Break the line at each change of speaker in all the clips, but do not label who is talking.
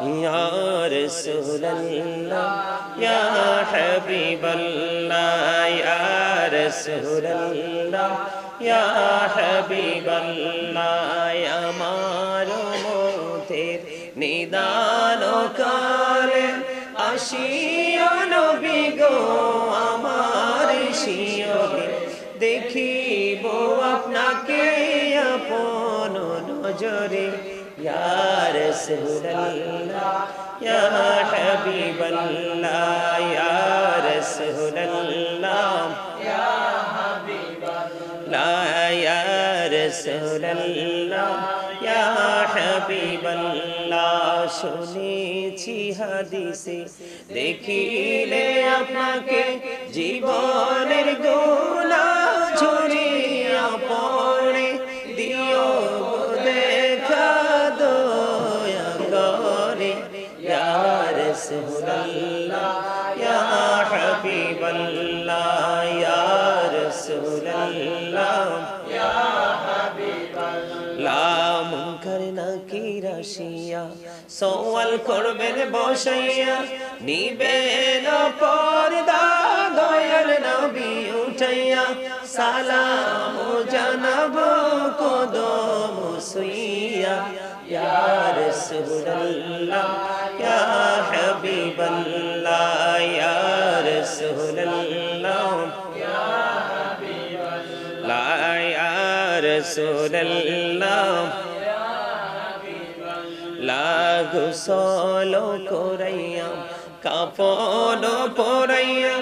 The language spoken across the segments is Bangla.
ইয়া রাসূলুল্লাহ ইয়া হাবিবাল্লাহ ইয়া রাসূলুল্লাহ ইয়া হাবিবাল্লাহ আমার মতের নিদান কালে আসিয়া নবী গো আমার শিয়রে দেখিব আপনাকে আপন নজরে ইয়া রাসূলুল্লাহ ইয়া হাবিবাল্লাহ ইয়া রাসূলুল্লাহ ইয়া হাবিবাল্লাহ ইয়া রাসূলুল্লাহ ইয়া হাবিবাল্লাহ শুনেছি হাদিসে দেখিলে আপনাকে জীবনের গুনাহ ঝরিয়া পড়ে দিও দেখা দয়া করে ইয়া রাসূলুল্লাহ ইয়া হাবিবাল্লাহ ইয়া রাসূলুল্লাহ ইয়া হাবিবাল্লাহ মুনকার নাকির আসিয়া সওয়াল করবেন বসাইয়া নিবেন পর্দা দয়াল নবী উঠাইয়া সালাম জানাবো কদম সুইয়া ইয়া রাসূলুল্লাহ ইয়া হাবিবাল্লাহ ইয়া রাসূলুল্লাহ ইয়া হাবিবাল্লাহ ইয়া রাসূলুল্লাহ গোসল করাইয়া কাফন পরাইয়া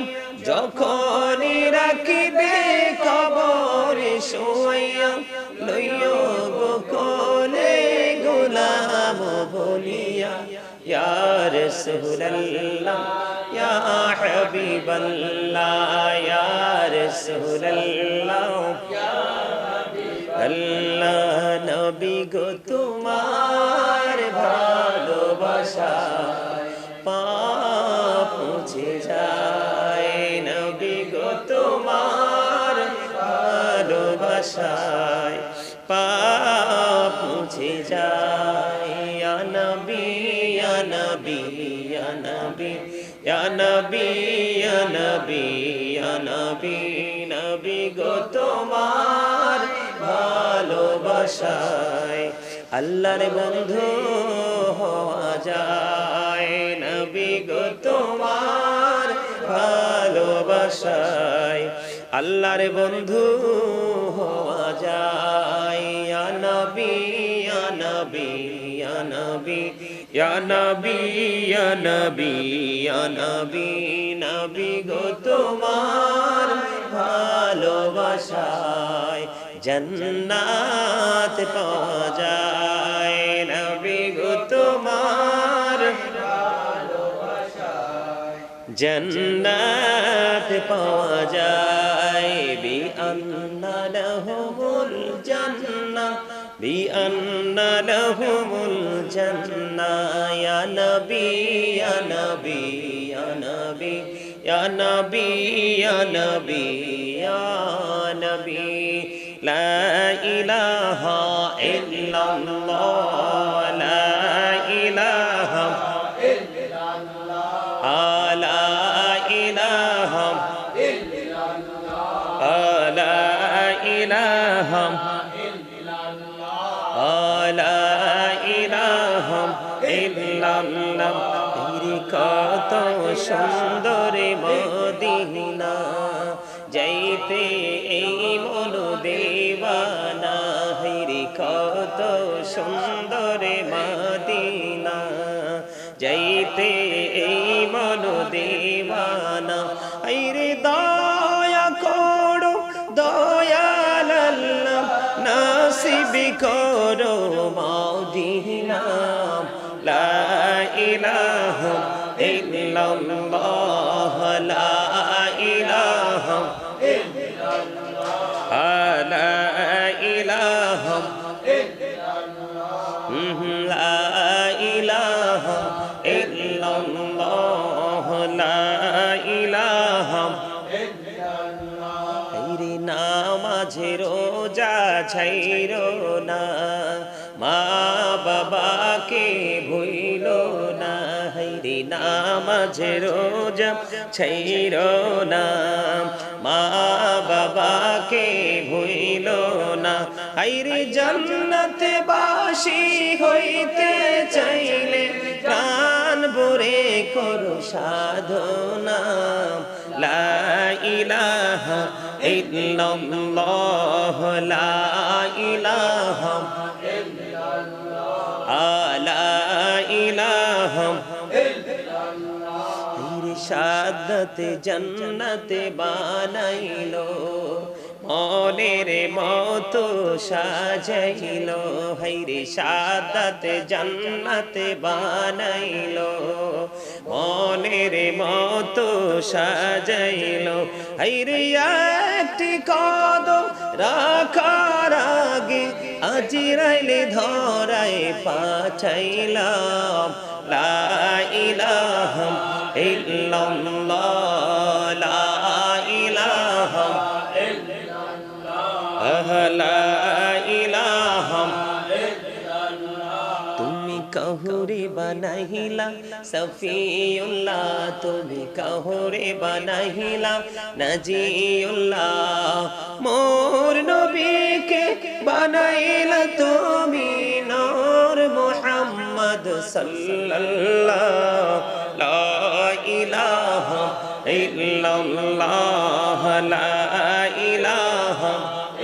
যখন রাখিবে কবরে শোয়াইয়া লইও গো কোলে গোলাম বলিয়া ইয়া রাসূলুল্লাহ ইয়া হাবিবাল্লাহ ইয়া রাসূলুল্লাহ ইয়া আল্লাহ নবী গো তোমার ভালোবাসায় পাপ মুছে যায় নবী গো তোমার ভালোবাসায় পাপ মুছে যায় ইয়া নবী ইয়া নবী ইয়া নবী ইয়া নবী ইয়া নবী ইয়া নবী নবী গো তোমার ভালোবাসায় আল্লাহর বন্ধু হওয়া যায় নবী গো তোমার ভালোবাসায় আল্লাহর বন্ধু হওয়া যায় ইয়া নবী ইয়া নবী ইয়া নবী ইয়া নবী ইয়া নবী ইয়া নবী নবী গো তোমার ভালোবাসায় জান্নাত পাওয়া যায় নবী গো তোমার ভালোবাসায় জান্নাত পাওয়া যায় বিআন্না লাহুমুল জান্নাহ বিআন্না লাহুমুল জান্নাহ ইয়া নবী ইয়া নবী ইয়া নবী ইয়া নবী ইয়া নবী ইয়া নবী লা ইলাহা ইল্লাল্লাহ লা ইলাহা ইল্লাল্লাহ লা ইলাহা ইল্লাল্লাহ লা ইলাহা ইল্লাল্লাহ লা ইলাহা ইল্লাল্লাহ কত সুন্দর মদিনা যাইতে এই মন দেওয়ানা হইরে কত সুন্দর মদিনা যাইতে এই মন দেওয়ানা হইরে দয়া করো দয়াল আল্লাহ নসিব করো মদিনা লা ইলাহা ইল্লাল্লাহ লা ইলাহা ইল্লাল্লাহ লা ইলাহা ইল্লাল্লাহ লা ইলাহা ইল্লাল্লাহ লা ইলাহা ইল্লাল্লাহ রে নামাজে রোজা ছাইরো না মা বাবাকে ভুইলো না হাইরে নামাজ রোজা ছাইরো না, মা বাবাকে ভুইলো না। হাইরে জান্নাতে বাসী হইতে চাইলে প্রাণ ভরে করো সাধনা। লা ইলাহা ইল্লাল্লাহ, লা ইলাহা লা ইলাহা শাহাদাতে জান্নাতে বানাইলো, মনের মতো সাজাইলো। হাইরে শাহাদাতে জান্নাতে বানাইলো, মনের মতো সাজাইলো। হাইরে একটি কদম রাখার আগে আজরাইলে ধরায় পাঠাইলাম। লা ইলাহা ইল্লাল্লাহ, লা ইলাহা ইল্লাল্লাহ, লা ইলাহা। তুমি কাহুরে বানাইলা সফিউল্লাহ, তুমি কাহুরে বানাইলা নাজিউল্লাহ। মোর নবীকে বানাইলা তুমি নূর মুহাম্মদ সাল্লাল্লাহ। লা ইলাহা ইল্লাল্লাহ, লা ইলাহা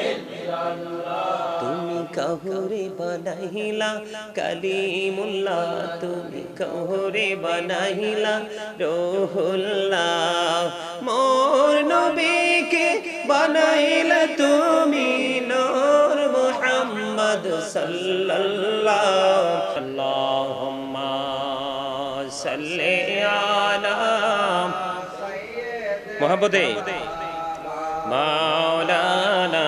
ইল্লাল্লাহ। তুমি কাহুরে বানাইলা কালিমুল্লাহ, তুমি কাহুরে বানাইলা রূহুল্লাহ। মোর নবীকে বানাইলা তুমি নূর মুহাম্মদ সাল্লাল্লাহ। আল্লাহুম্মা সাল্লি আলা মুহাম্মদে মাওলানা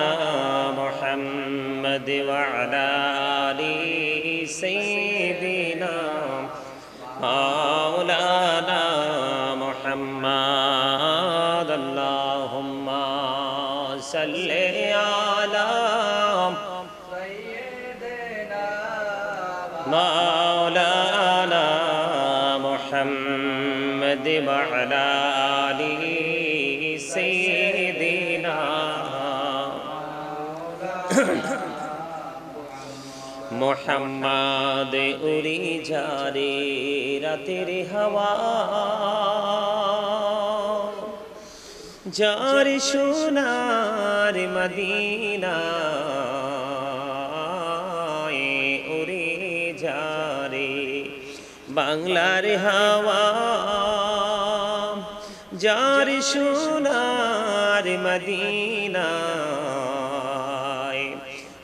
মুহাম্মদ ওয়া আলা আলি সাইয়্যিদিনা মাওলানা মুহাম্মদ। আল্লাহুম্মা সাল্লি আলা সাইয়্যিদিনা মাওলানা মুহাম্মদ ওয়া আলা আলি সাইয়্যিদিনা। মুহাম্মদ উড়ি যারে রাতের হাওয়া, যার সোনার মদিনা উড়ে যারে বাংলার হাওয়া, যার সোনার মদিনা।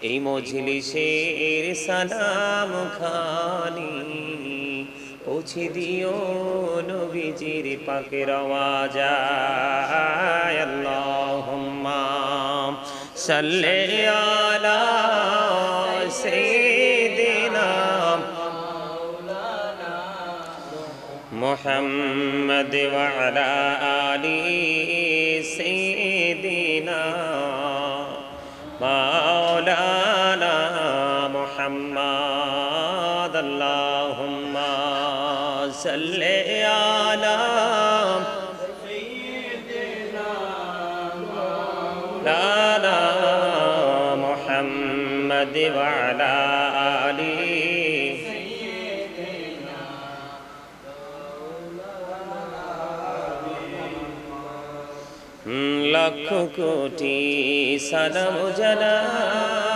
এই মজলিসের সালাম খানি পৌঁছে দিও নবীজির পাকের আওয়াজায়। আল্লাহুম্মা সাল্লি আলা সাইয়্যিদিনা মুহাম্মদ ওয়া আলা আলি সাইয়্যিদিনা মাওলানা মুহাম্মদ। আল্লাহুম্মা সাল্লি আলা সাইয়্যিদিনা মাওলানা মুহাম্মদ ওয়া আলা আলি সাইয়্যিদিনা। লক্ষ কোটি সালাম জানাই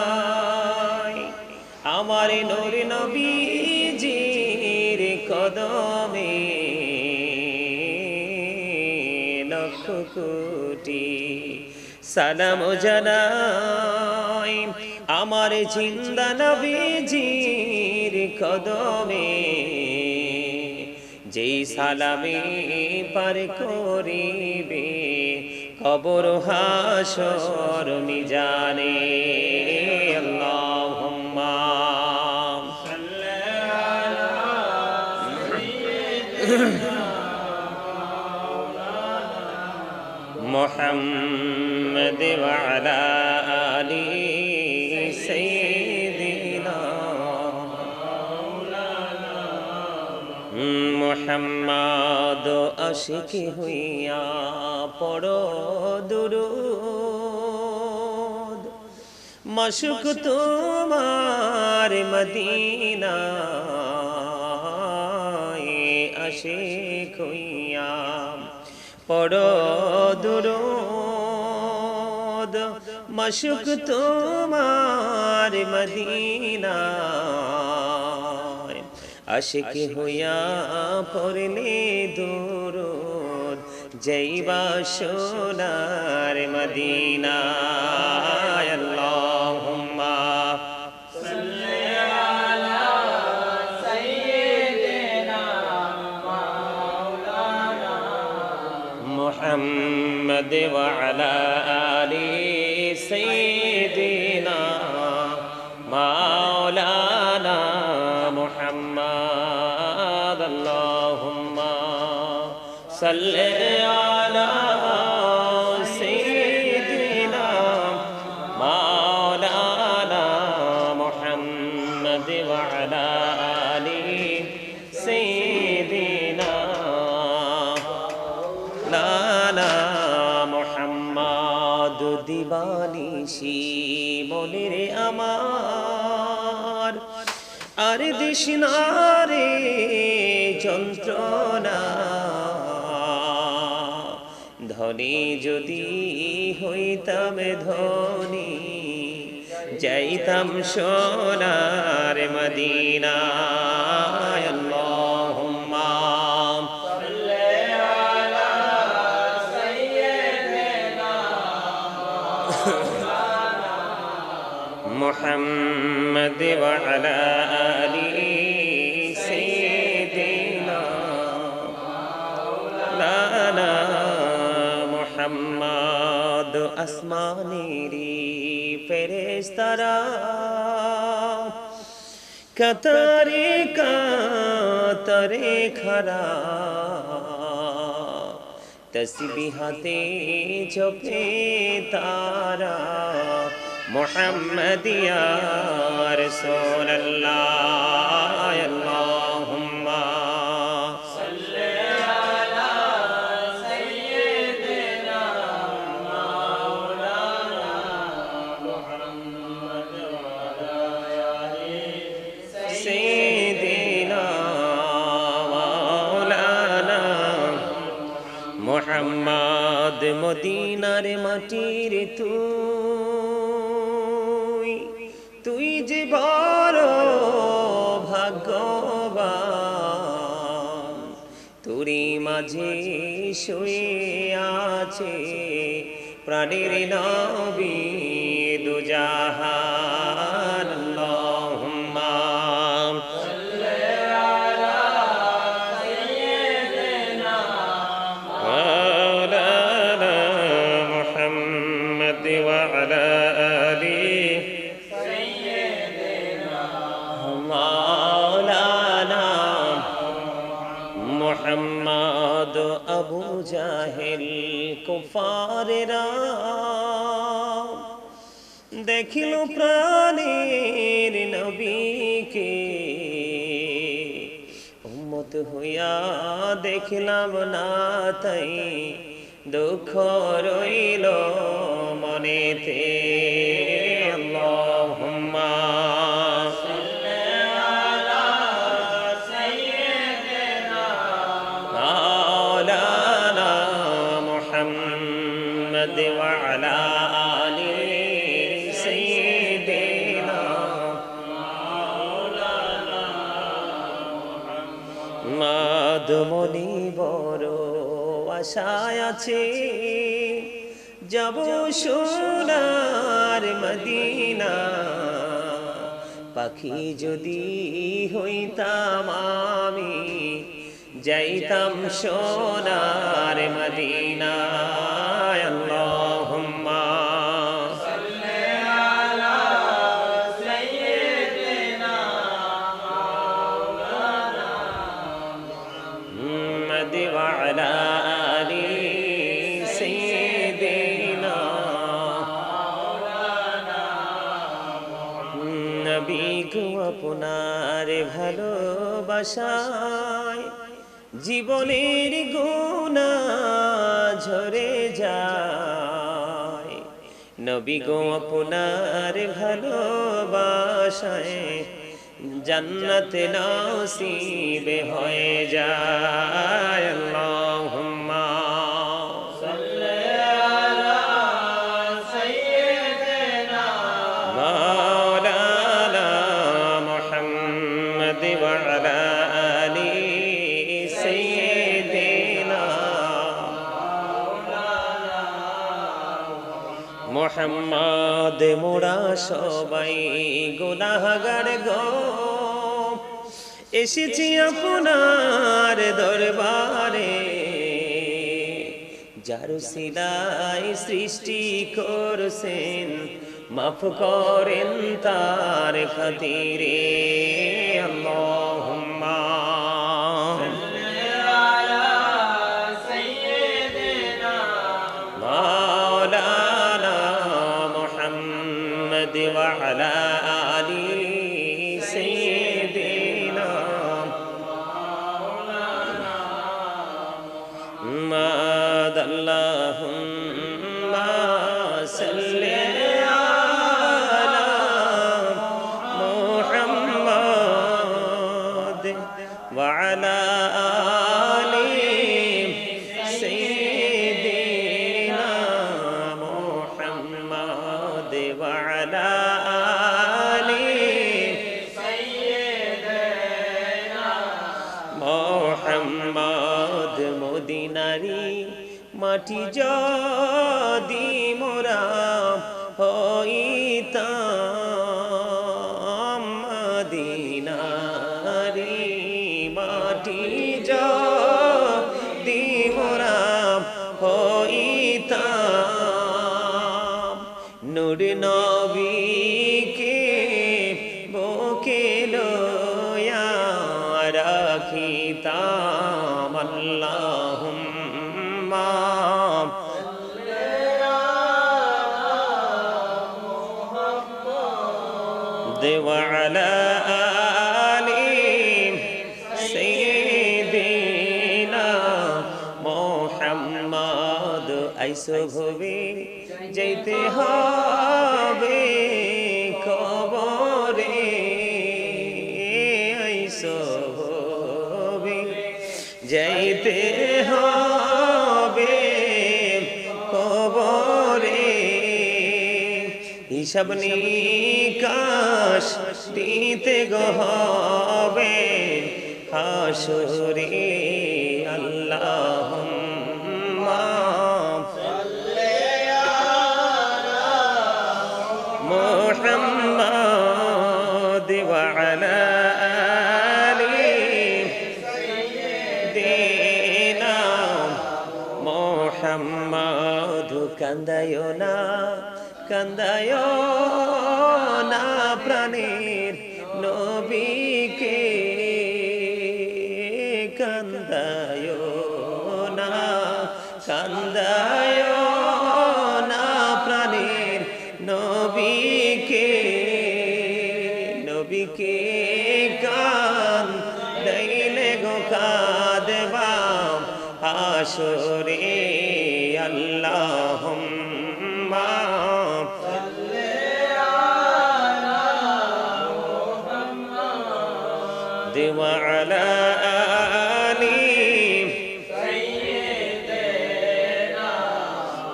আমার নূর নবীজির কদমে। লক্ষ কোটি সালাম জানাই আমার জিন্দা নবীজির কদমে। যেই সালামে পার করিবে কবর হাসর মিজানে। আল্লাহুম্মা সাল্লি আলা সাইয়্যিদিনা মুহাম্মদ ওয়া আলা আলি সাইয়্যিদিনা মোহাম্মদ আশিকি হইয়া পড়ো দুরূদ মশক তোমার মদিনায় আশিক হইয়া পড়ো দুরূদ মশক তোমার মদিনায় আশিক হইয়া পড়লে দুরূদ যাইবা সোনার মদিনায় আল্লাহুম্মা সাল্লি আলা সাইয়্যিদিনা মাওলানা মুহাম্মদ ওয়া আলা আলি সাইয়্যিদিনা মাওলানা মুহাম্মদ আল্লাহুম্মা সাল্লি আলা সাইয়্যিদিনা মাওলানা মুহাম্মদ ওয়া আলা আলি সাইয়্যিদিনা লালা মুহাম্মদ দিবানিশি মনের আমার আর দিশনারে যন্ত্রণা ধনী যদি হইতাম ধনী যাইতাম সোনার মদিনায় আল্লাহুম্মা সাল্লি আলা সাইয়্যিদিনা মুহাম্মদ ওয়া আলা আলি সাইয়্যিদিনা মাওলানা মুহাম্মদ আসমানেরি ফেরেশতারা কাতারে কাতারে খারা তসবিহাতে জপে তারা محمد يا رسول الله اللهم صل على سيدنا مولانا محمد وعلى آله سيدنا مولانا محمد মদিনার মাটির তুই যে বড় ভাগ্যবান তুরি মাঝে শুয়ে আছে প্রাণের নবী দুজাহান আল্লাহুম্মা সাল্লি আলা সাইয়্যিদিনা মাওলানা মুহাম্মদ ওয়া আলা আলি মোহাম্মদ আবু জাহেল কুফারেরা দেখিল প্রাণের নবীকে উম্মত হইয়া দেখিলাম না তাই দুঃখ রইল মনেতে আল্লাহুম্মা وعلى آل سيدنا مولانا মাদমনি বড় আশায় আছে যাব সোনার মদিনা পাখি যদি হইতাম আমি যাইতাম সোনার মদিনা আল্লাহুম্মা সাল্লি আলা সাইয়্যিদিনা মাওলানা মুহাম্মদ ওয়া আলা আলি সাইয়্যিদিনা মাওলানা নবী গো আপনার ভালোবাসায় জীবনের গুনাহ ঝরে যায় নবী গো আপনার ভালোবাসায় জান্নাত নসিব হয়ে যায় আল্লাহুম্মা সাল্লি আলা সাইয়্যিদিনা মাওলানা মুহাম্মদ ওয়া আলা আলি সাইয়্যিদিনা মুহাম্মদ মোরা সবাই গুনাহগার গো এসেছি আপনার দরবারে যার উসিলায় সৃষ্টি করছেন মাফ করেন তার খাতিরে আল্লাহুম্মা সাল্লি আলা সাইয়্যিদিনা মাওলানা মুহাম্মদ ওয়া আলা আলি সাইয়্যিদিনা محمد اللهم صل على محمد وعلى آل سيدنا محمد وعلى آل سيدنا محمد মদিনারি মাটি যদি মোরা হইতাম মদিনারি মাটি যদি মোরা হইতাম নূর নবীকে বুকে লইয়া রাখিতাম আল্লাহুম্মা সাল্লি আলা মুহাম্মদ ওয়া আলা আলি সাইয়্যিদিনা মুহাম্মদ আইসো ভবে যাইতে হবে কবরে আইসো যাইতে হবে কবরে হিসাব নিকাশ দিতে গো হবে হাসরে আল্লাহুম্মা সাল্লি আলা মুহাম্মদ ওয়া আলা মুহাম্মদ কান্দায়ো না প্রাণের নবীকে কান্দায়ো না প্রাণের নবীকে কান্দাইলে গো কাঁদবাম হাসরে আল্লাহুম্মা সাল্লি আলা মুহাম্মদ ওয়া আলা আলি সাইয়্যিদিনা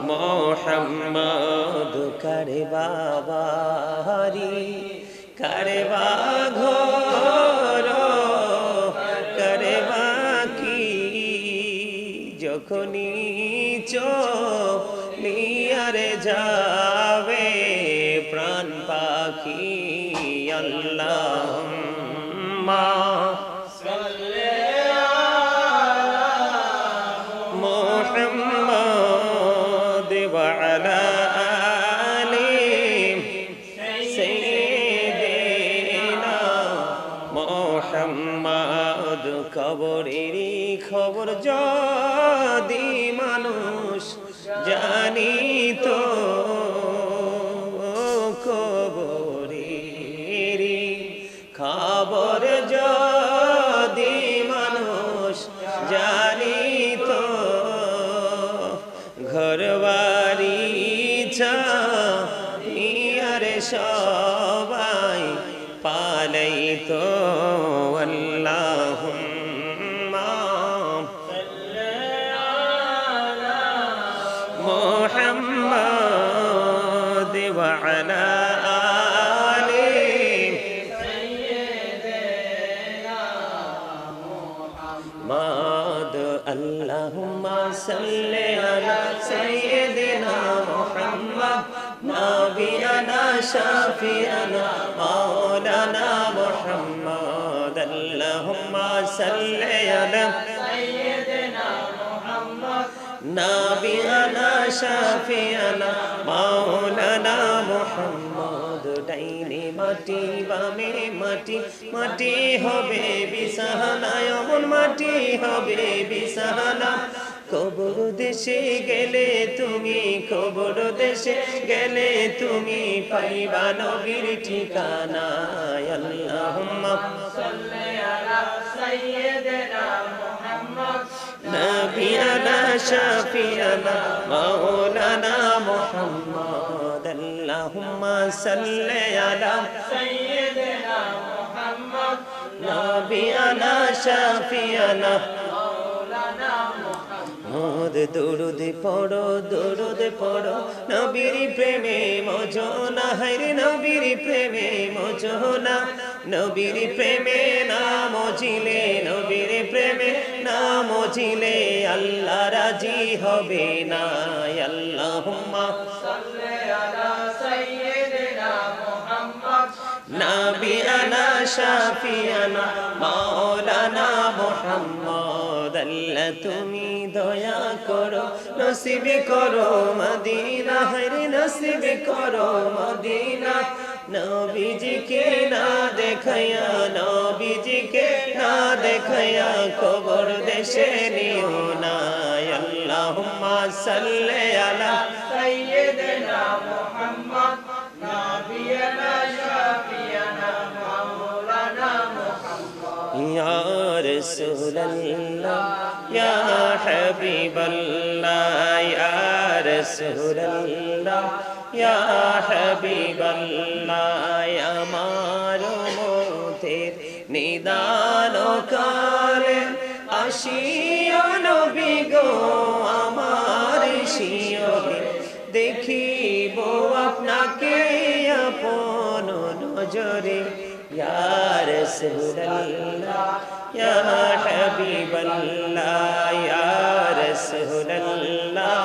মুহাম্মদ করে বাবারি করে বাঘর করে বাকি যখনই চলিয়ারে যাবে প্রাণ পাখি আল্লাহুম্মা সাল্লি আলা মুহাম্মদ ওয়া আলা আলি সাইয়্যিদিনা মুহাম্মদ কবরেরই খবর যদি মানুষ জানিত কবরেরই খবর যদি মানুষ তো আল্লাহুম্মা মুহাম্মাদ ওয়া আলা اللهم صل على سيدنا محمد نبينا شافينا مولانا محمد اللهم صل على سيدنا محمد نبينا شافينا مولانا محمد ডাইনে মাটি বামে মাটি মাটি হবে বিছানা এমন মাটি হবে বিছানা কবর দেশে গেলে তুমি কবর দেশে গেলে তুমি পাইবা নবীর ঠিকানা আল্লাহুম্মা সাল্লি আলা সাইয়্যিদিনা মুহাম্মদ নবিয়ানা শাফিয়ানা মাওলানা মুহাম্মদ আল্লাহুম্মা সাল্লি আলা সাইয়্যিদিনা মুহাম্মদ নবিয়ানা শাফিয়ানা দরুদ পড়ো নবীর প্রেমে মজনা হায়রে নবীর প্রেমে মজনা নবীর প্রেমে না মজিলে নবীর প্রেমে না মজিলে আল্লাহ রাজি হবে না আল্লাহুম্মা সাল্লি আলা সাইয়্যিদিনা মুহাম্মদ নবিয়ানা শাফিয়ানা মাওলানা মুহাম্মদ আল্লাহ তুমি দয়া করো নসিব করো মদিনা হরে নসিব করো মদিনা নবীজিকে না দেখায়া নবীজিকে না দেখায়া কবর দেশে নিও না আল্লাহুম্মা সাল্লি আলা সাইয়্যিদিনা মুহাম্মদ নবিয়ানা শাফিয়ানা মাওলানা মুহাম্মদ ইয়া রাসূলুল্লাহ ইয়া হাবিবাল্লাহ ইয়া রাসূলুল্লাহ ইয়া হাবিবাল্লাহ আমার মতের নিদান কালে আসিয়া নবী গো আমার শিয়রে দেখিব আপনাকে আপন নজরে ইয়া রাসূলুল্লাহ ইয়া হাবিবাল্লাহ ইয়া রাসূলুল্লাহ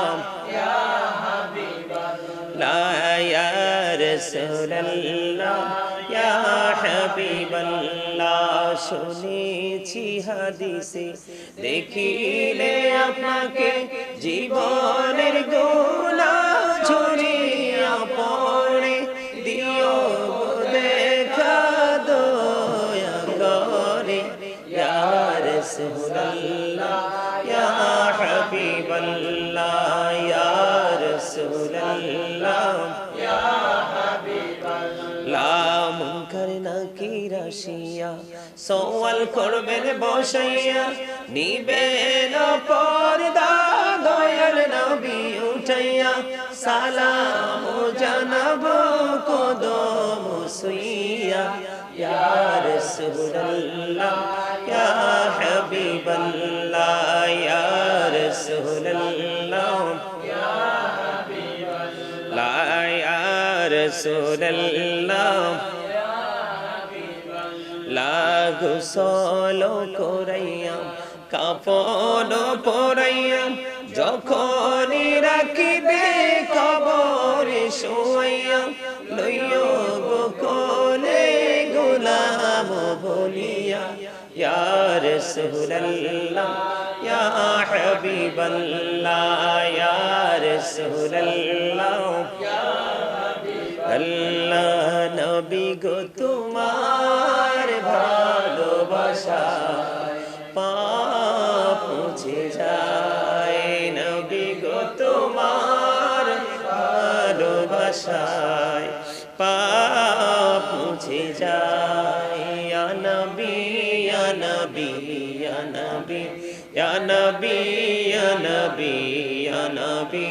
ইয়া হাবিবাল্লাহ ইয়া রাসূলুল্লাহ ইয়া হাবিবাল্লাহ শুনেছি হাদিসে দেখিলে আপনাকে জীবনের গুনাহ ঝরিয়া পড়ে দিও দেখা দয়া করে ইয়া রাসূলুল্লাহ ইয়া হাবিবাল্লাহ ইয়া রাসূলুল্লাহ ইয়া হাবিবাল্লাহ মুনকার নাকির আসিয়া সওয়াল করবেন বসাইয়া নিবেন পর্দা দয়াল নবী উঠাইয়া সালাম জানাবো কদম সুইয়া ইয়া রাসূলুল্লাহ ইয়া হাবিবাল্লাহ ইয়া রাসূলুল্লাহ ইয়া হাবিবাল্লাহ ইয়া রাসূলুল্লাহ গোসল করাইয়া কাফন পরাইয়া যখন রাখিবে কবরে শোয়াইয়া লইও গো কোলে গোলাম বলিয়া ইয়া রাসূলুল্লাহ ইয়া হাবিবাল্লাহ ইয়া রাসূলুল্লাহ ইয়া আল্লাহ নবী গো তোমার ভালোবাসায় পাপ মুছে যায় নবী গো তোমার ভালোবাসায় পাপ মুছে যায় ইয়া নবী ইয়া নবী ইয়া নবী ইয়া নবী ইয়া নবী ইয়া নবী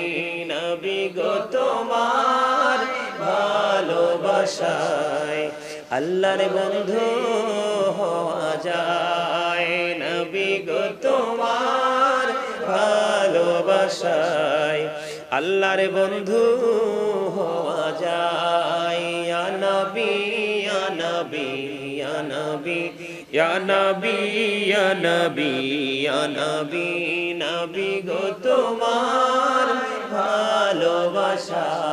নবী গো তোমার ভালোবাসায় আল্লাহর বন্ধু হওয়া যায় নবী গো তোমার ভালোবাসায় আল্লাহর বন্ধু হওয়া যায় ইয়া নবী ইয়া নবী ইয়া নবী ইয়া নবী ইয়া নবী ইয়া নবী নবী গো তোমার ভালোবাসায়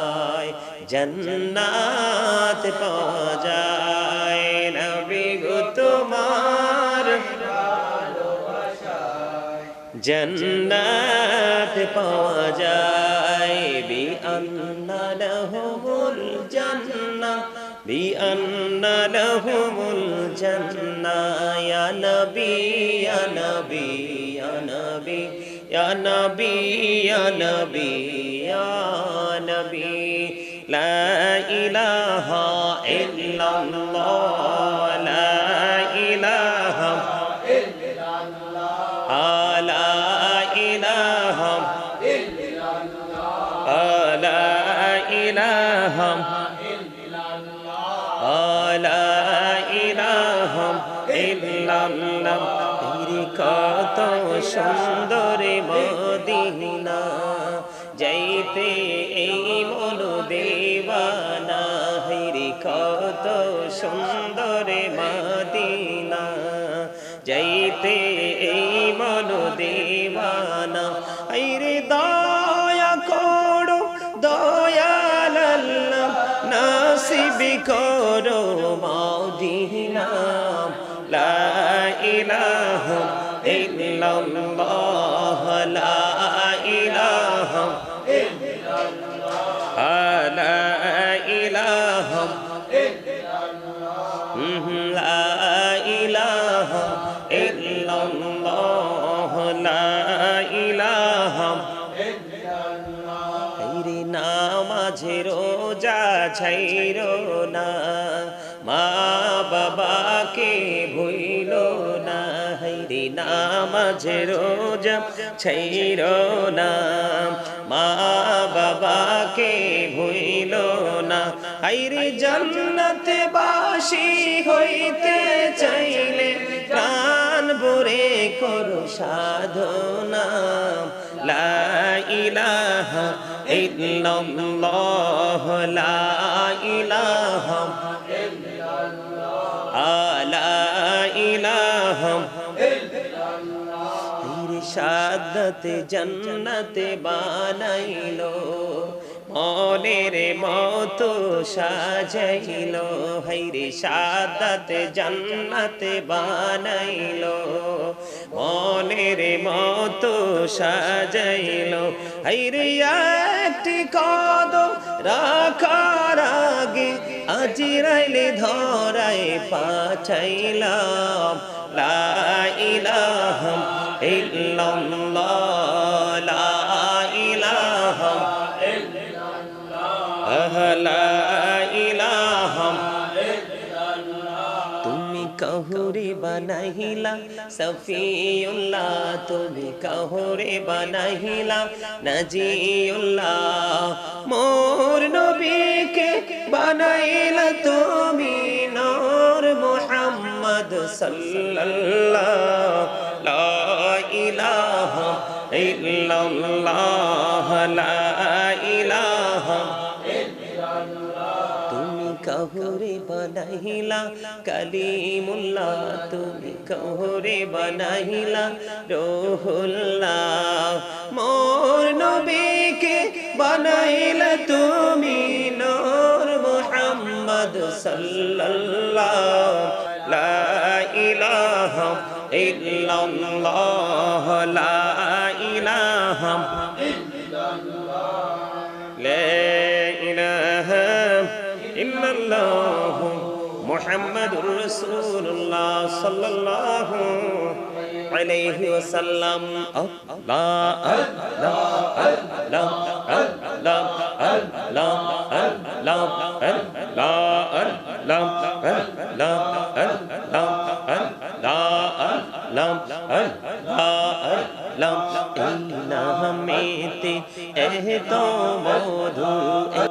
জান্নাত পাওয়া যায় নবী গো তোমার ভালোবাসায় জান্নাত পাওয়া যায় বিআন্না লাহুমুল জান্নাহ বিআন্না লাহুমুল জান্নাহ ইয়া নবী ইয়া নবী ইয়া নবী ইয়া নবী ইয়া নবী ইয়া নবী লা ইলাহা ইল্লাল্লাহ লা ইলাহা ইল্লাল্লাহ লা ইলাহা ইল্লাল্লাহ লা ইলাহা ইল্লাল্লাহ লা ইলাহা ইল্লাল্লাহ কত সুন্দর মদিনা যাইতে এই মন দেওয়ানা হইরে কত সুন্দর মদিনা যাইতে এই মন দেওয়ানা হইরে দয়া করো দয়াল আল্লাহ নসিব করো মদিনা লা ইলাহা ইল্লাল্লাহ লা ইলাহা ইল্লাল্লাহ লা ইলাহা ইল্লাল্লাহ লা ইলাহা ইল্লাল্লাহ লা ইলাহা ইল্লাল্লাহ হইরে নামাজে রোজা ছাইরো না মা বাবাকে ভুইলো না হইরে নামাজে রোজা ছাইরো না মা বাবাকে ভুইলো না হইরে জান্নাতে বাসী হইতে চাইলে প্রাণ ভরে করো সাধনা লা ইলাহা ইল্লাল্লাহ লা ইলাহা লা ইলাহা ইল্লাল্লাহ ইরশাদতে জান্নাতে বানাইলো মনের মতো সাজাইলো হাইরে শাহাদাতে জান্নাতে বানাইলো মনের মতো সাজাইলো হাইরে একটি কদম রাখার আগে আজরাইলে ধরায় পাঠাইলাম লা ইলাহা ইল্লাল্লাহ লা ইলাহা ইল্লাল্লাহ লা ইলাহা ইল্লাল্লাহ তুমি কাহুরে বানাইলা সফিউল্লাহ তুমি কাহুরে বানাইলা নাজিউল্লাহ মোর নবীকে বানাইলা তুমি নূর মুহাম্মদ সাল্লাল্লাহ লা ইলাহা ইল্লাল্লাহ লা ইলাহা ইল্লাল্লাহ তুমি কাহুরে বানাইলা কালিমুল্লাহ তুমি কাহুরে বানাইলা রূহুল্লাহ মোর নবীকে বানাইলা তুমি নূর মুহাম্মদ সাল্লাল্লাহ লা ইলাহা ইল্লাল্লাহ লা ইলাহা ইল্লাল্লাহ লা ইলাহা ইল্লাল্লাহ মুহাম্মাদুর রাসূলুল্লাহ সাল্লাল্লাহু আলাইহি ওয়াসাল্লাম আল্লাহ আল্লাহ আল্লাহ আল্লাহ আল্লাহ আল্লাহ আল্লাহ আল্লাহ আল্লাহ এই নামেতে এত মধু